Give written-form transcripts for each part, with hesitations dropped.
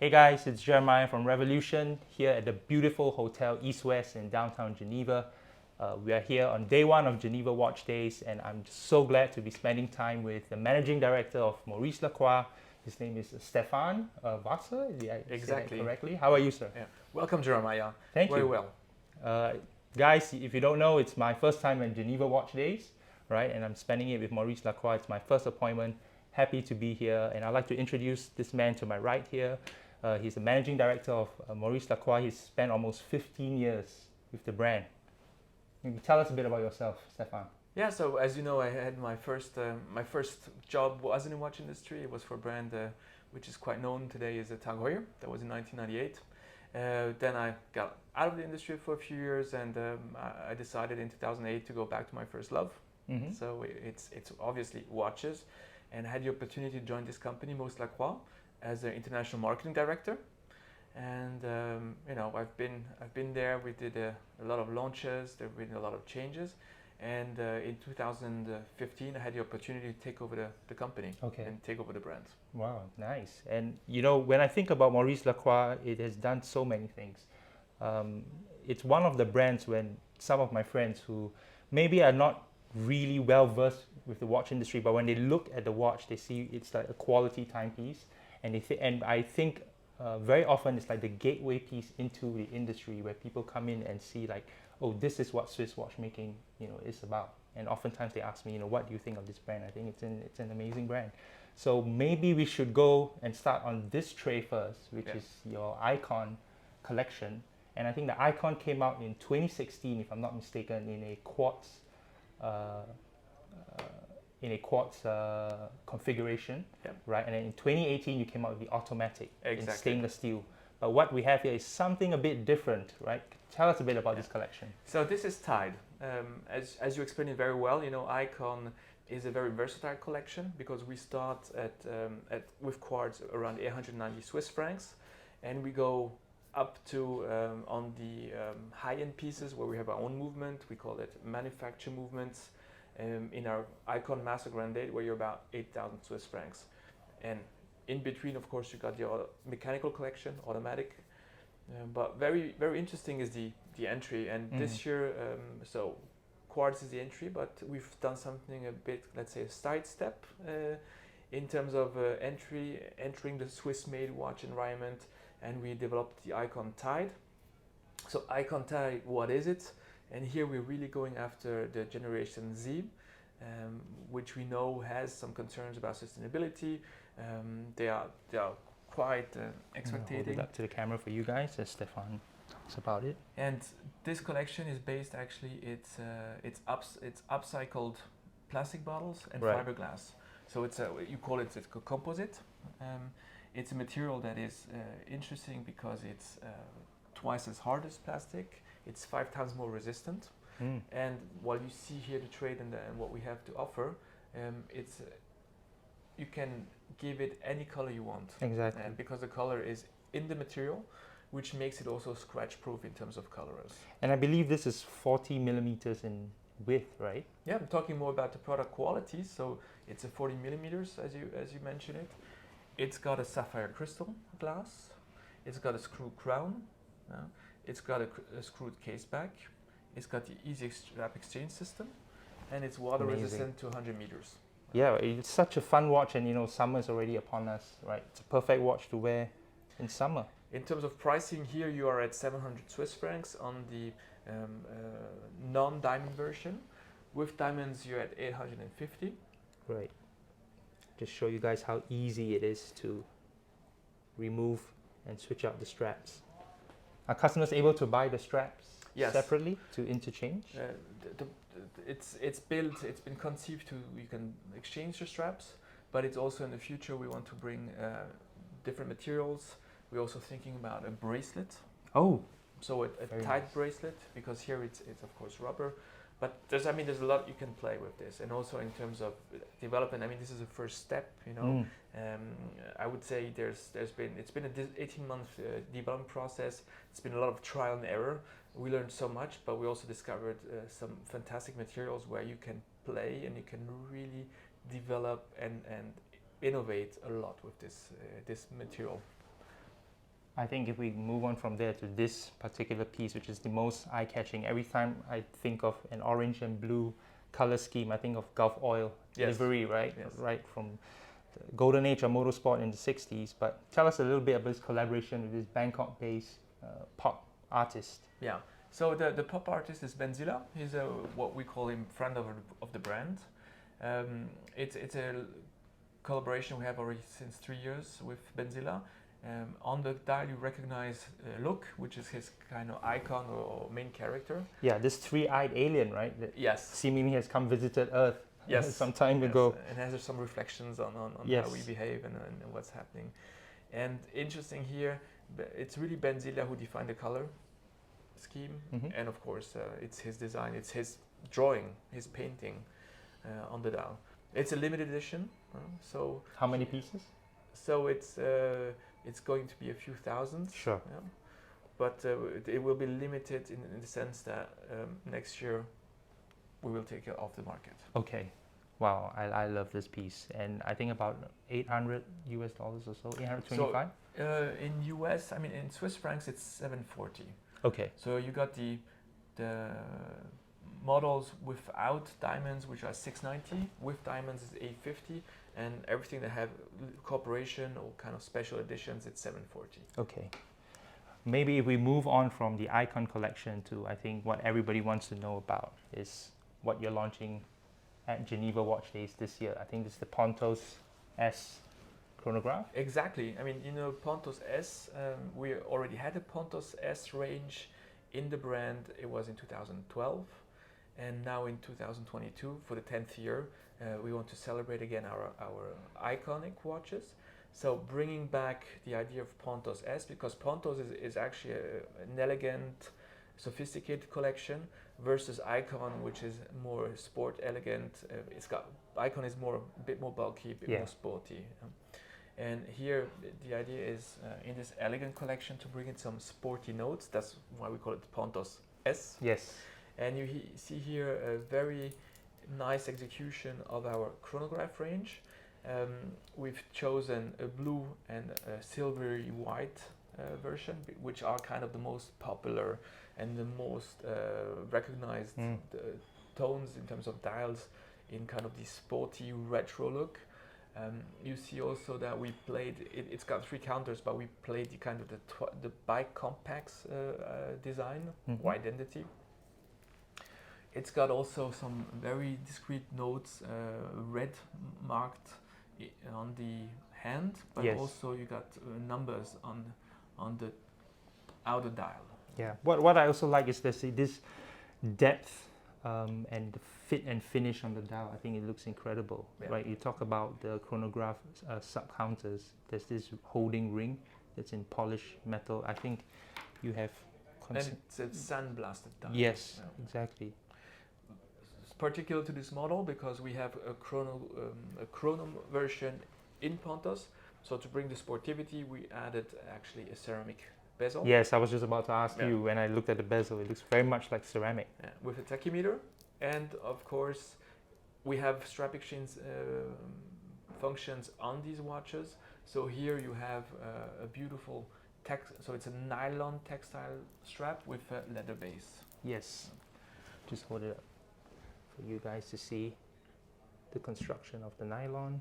Hey guys, it's Jeremiah from Revolution here at the beautiful Hotel East West in downtown Geneva. We are here on day one of Geneva Watch Days, and I'm just so glad to be spending time with the managing director of Maurice Lacroix. His name is Stefan Wasser. Did I say that correctly? How are you, sir? Yeah. Welcome, Jeremiah. Thank Very you. well. Guys, if you don't know, it's my first time at Geneva Watch Days, right? And I'm spending it with Maurice Lacroix. It's my first appointment. Happy to be here, and I'd like to introduce this man to my right here. He's the managing director of Maurice Lacroix. He's spent almost 15 years with the brand. Can you tell us a bit about yourself, Stefan? Yeah. So as you know, I had my first job was in the watch industry. It was for a brand which is quite known today is Tag Heuer. That was in 1998. Then I got out of the industry for a few years, and I decided in 2008 to go back to my first love. Mm-hmm. So it's obviously watches, and I had the opportunity to join this company, Maurice Lacroix, as an international marketing director. And I've been there. We did a lot of launches. There have been a lot of changes. And in 2015, I had the opportunity to take over the company and take over the brand. Wow, nice. And you know, when I think about Maurice Lacroix, it has done so many things. It's one of the brands when some of my friends who maybe are not really well versed with the watch industry, but when they look at the watch, they see it's like a quality timepiece, and and I think very often it's like the gateway piece into the industry where people come in and see like, oh, this is what Swiss watchmaking, is about. And oftentimes they ask me, what do you think of this brand? I think it's an amazing brand. So maybe we should go and start on this tray first, which is your Icon collection. And I think the Icon came out in 2016, if I'm not mistaken, in a quartz configuration, right? And then in 2018, you came out with the automatic in stainless steel. But what we have here is something a bit different, right? Tell us a bit about this collection. So this is Tide. As you explained it very well, Icon is a very versatile collection because we start with quartz around 890 Swiss francs, and we go up to on the high-end pieces where we have our own movement. We call it manufacture movements. In our Icon Master Grande, where you're about 8,000 Swiss francs, and in between, of course, you got the mechanical collection, automatic. But very, very interesting is the entry. And this year, so quartz is the entry, but we've done something a bit, let's say, a side step in terms of entering the Swiss-made watch environment, and we developed the Icon Tide. So Icon Tide, what is it? And here we're really going after the Generation Z, which we know has some concerns about sustainability. They are quite expectating. Hold it up to the camera for you guys as Stefan talks about it. And this collection is based it's upcycled plastic bottles and fiberglass. So you call it a composite. It's a material that is interesting because it's twice as hard as plastic. It's 5 times more resistant. And while you see here the trade and what we have to offer, you can give it any color you want. Exactly. And because the color is in the material, which makes it also scratch proof in terms of colors. And I believe this is 40 millimeters in width, right? Yeah, I'm talking more about the product quality. So it's a 40 millimeters, as you mentioned it. It's got a sapphire crystal glass. It's got a screw crown. It's got a screwed case back. It's got the easy strap exchange system, and it's water resistant to 100 meters. Yeah, it's such a fun watch, and summer's already upon us, right? It's a perfect watch to wear in summer. In terms of pricing, here you are at 700 Swiss francs on the non-diamond version. With diamonds, you're at 850. Right. Just show you guys how easy it is to remove and switch out the straps. Are customers able to buy the straps separately to interchange? It's been conceived you can exchange the straps, but it's also in the future we want to bring different materials. We're also thinking about a bracelet. Oh, so a tight bracelet, because here it's of course rubber, but there's a lot you can play with this, and also in terms of development. This is a first step, I would say it's been an 18-month development process. It's been a lot of trial and error. We learned so much, but we also discovered some fantastic materials where you can play and you can really develop and innovate a lot with this material. I think if we move on from there to this particular piece, which is the most eye-catching, every time I think of an orange and blue color scheme, I think of Gulf Oil livery, right? Yes. Right from the golden age of motorsport in the 60s. But tell us a little bit about this collaboration with this Bangkok-based pop artist. Yeah. So the pop artist is Benzilla. He's a what we call him friend of the brand. It's a collaboration we have already since 3 years with Benzilla. On the dial you recognize Look, which is his kind of icon or main character. Yeah, this three-eyed alien, right? That Yes. seemingly has come visited Earth some time Yes. ago. And has some reflections on Yes. how we behave and what's happening. And interesting here, it's really Benzilla who defined the color scheme. Mhm. And of course it's his design, it's his drawing, his painting on the dial. It's a limited edition, so How many pieces? so it's going to be a few thousands. Sure. Yeah. But it will be limited in the sense that next year we will take it off the market. Okay. Wow, I love this piece. And I think about $800 or so, 825? In US, I mean in Swiss francs, it's 740. Okay. So you got the models without diamonds, which are 690. With diamonds is 850, and everything that have cooperation or kind of special editions, it's 740. Okay. Maybe if we move on from the Icon collection to, I think, what everybody wants to know about is what you're launching at Geneva Watch Days this year. I think it's the Pontos S chronograph. Exactly. I mean, you know, Pontos S. We already had a Pontos S range in the brand. It was in 2012. And now in 2022, for the 10th year, we want to celebrate again our iconic watches. So bringing back the idea of Pontos S, because Pontos is actually an elegant, sophisticated collection versus Icon, which is more sport elegant. Icon is a bit more bulky, a bit more sporty. And here the idea is in this elegant collection to bring in some sporty notes. That's why we call it Pontos S. Yes. And you see here a very nice execution of our chronograph range. We've chosen a blue and a silvery white version, which are kind of the most popular and the most recognized tones in terms of dials in kind of this sporty retro look. You see also that we played, it's got 3 counters, but we played the kind of the bike compacts design, identity. It's got also some very discrete notes, red marked on the hand, but also you got numbers on the outer dial. Yeah. What I also like is this depth and the fit and finish on the dial. I think it looks incredible. Yeah. Right. You talk about the chronograph sub counters. There's this holding ring that's in polished metal. I think you have. And it's a sandblasted dial. Yes, Yeah. exactly. It's particular to this model because we have a chrono version in Pontos. So to bring the sportivity, we added actually a ceramic bezel. Yes, I was just about to ask you. When I looked at the bezel, it looks very much like ceramic. Yeah, with a tachymeter, and of course, we have strap exchange functions on these watches. So here you have a beautiful so it's a nylon textile strap with a leather base. Yes. Just hold it up for you guys to see the construction of the nylon,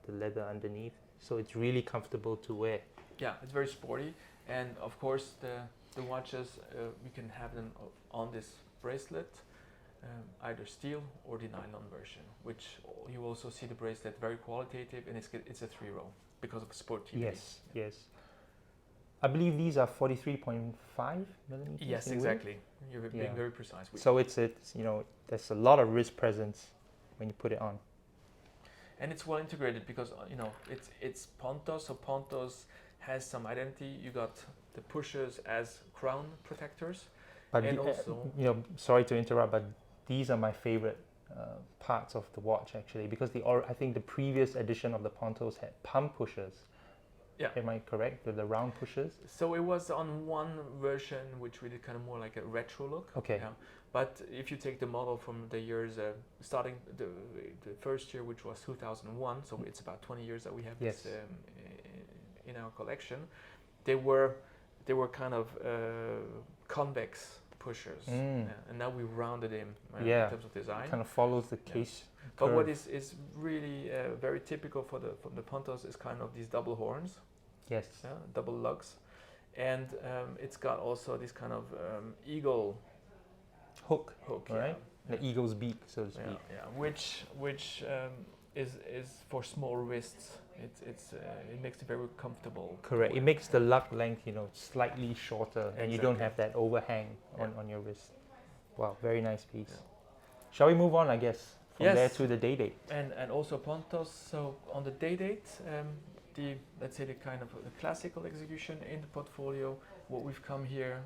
the leather underneath. So it's really comfortable to wear. Yeah, it's very sporty, and of course the watches we can have them on this bracelet, either steel or the nylon version. Which you also see the bracelet very qualitative, and it's a 3-row because of sportivity. Yes, yes. I believe these are 43.5 millimeters. Yes, in exactly. You're Yeah. being very precise. So it's there's a lot of wrist presence when you put it on. And it's well integrated because it's Pontos, so Pontos has some identity. You got the pushers as crown protectors, But and also sorry to interrupt, but these are my favorite parts of the watch actually, because I think the previous edition of the Pontos had pump pushers. Yeah. Am I correct? With the round pushers? So it was on one version which we did kind of more like a retro look. Okay. Yeah. But if you take the model from the years starting the first year, which was 2001, so it's about 20 years that we have Yes. this in our collection, they were kind of convex pushers, and now we rounded them in terms of design. Kind of follows the case. But what is really very typical from the Pontos is kind of these double horns, Yes. double lugs, and it's got also this kind of eagle Hook, hook, right? The eagle's beak, so to speak. which is for small wrists. It makes it very comfortable. Correct. It makes the lug length, slightly shorter, and you don't Exactly. have that overhang on your wrist. Wow, very nice piece. Yeah. Shall we move on, I guess, from Yes. there to the day date? And also Pontos. So on the day date, let's say the kind of the classical execution in the portfolio. What we've come here,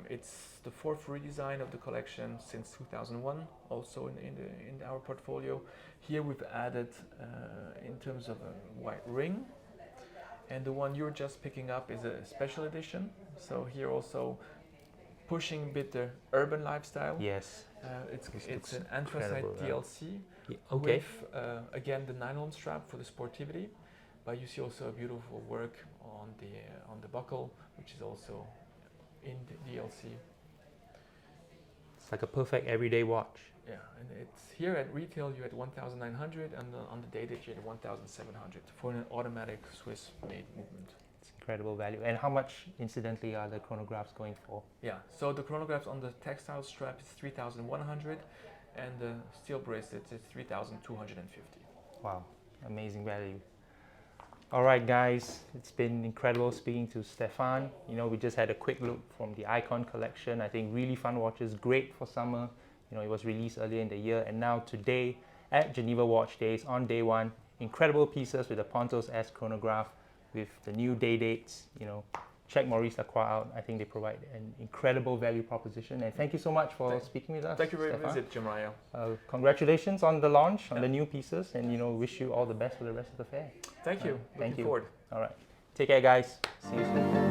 it's the fourth redesign of the collection since 2001. Also in our portfolio, here we've added in terms of a white ring, and the one you're just picking up is a special edition. So here also pushing a bit the urban lifestyle. Yes. It's looks an anthracite incredible, yeah. DLC. Okay. With again the nylon strap for the sportivity, but you see also a beautiful work on the buckle, which is also in the DLC. It's like a perfect everyday watch. Yeah, and it's here at retail you're at 1,900, and on the day that you're at 1,700 for an automatic Swiss-made movement. It's incredible value. And how much, incidentally, are the chronographs going for? Yeah, so the chronographs on the textile strap is 3,100, and the steel bracelets is 3,250. Wow, amazing value. All right, guys, it's been incredible speaking to Stefan. We just had a quick look from the Icon collection. I think really fun watches, great for summer. It was released earlier in the year, and now today at Geneva Watch Days on day one, incredible pieces with the Pontos S chronograph with the new day dates. Check Maurice Lacroix out. I think they provide an incredible value proposition. And thank you so much for speaking with us. Thank you very Stefan. much, Jim Ryo. Congratulations on the launch, on the new pieces, and wish you all the best for the rest of the fair. Thank you. Thank Looking you. forward. All right. Take care, guys. See you soon.